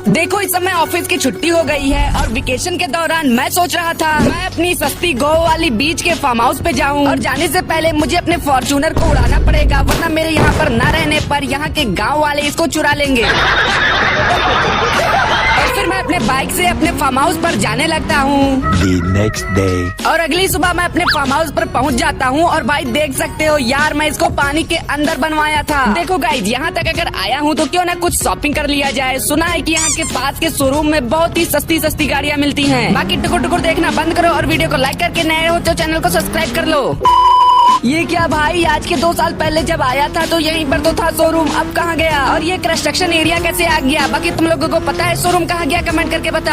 देखो इस समय ऑफिस की छुट्टी हो गई है और वेकेशन के दौरान मैं सोच रहा था मैं अपनी सस्ती गोवा वाली बीच के फार्म हाउस पे जाऊं और जाने से पहले मुझे अपने फॉर्च्यूनर को उड़ाना पड़ेगा, वरना मेरे यहाँ पर न रहने पर यहाँ के गांव वाले इसको चुरा लेंगे। और फिर मैं अपने बाइक से अपने फार्म हाउस पर जाने लगता हूँ। The next day. और अगली सुबह मैं अपने फार्म हाउस पर पहुँच जाता हूँ और भाई देख सकते हो यार, मैं इसको पानी के अंदर बनवाया था। देखो गाइज, यहाँ तक अगर आया हूँ तो क्यों ना कुछ शॉपिंग कर लिया जाए। सुना है कि यहाँ के पास के शोरूम में बहुत ही सस्ती गाड़ियाँ मिलती हैं। बाकी टुकुर टुकुर देखना बंद करो और वीडियो को लाइक करके नए हो तो चैनल को सब्सक्राइब कर लो। ये क्या भाई, आज के 2 साल पहले जब आया था तो यहीं पर तो था शोरूम, अब कहाँ गया? और ये कंस्ट्रक्शन एरिया कैसे आ गया? बाकी तुम लोगों को पता है शोरूम कहाँ गया? कमेंट करके बता।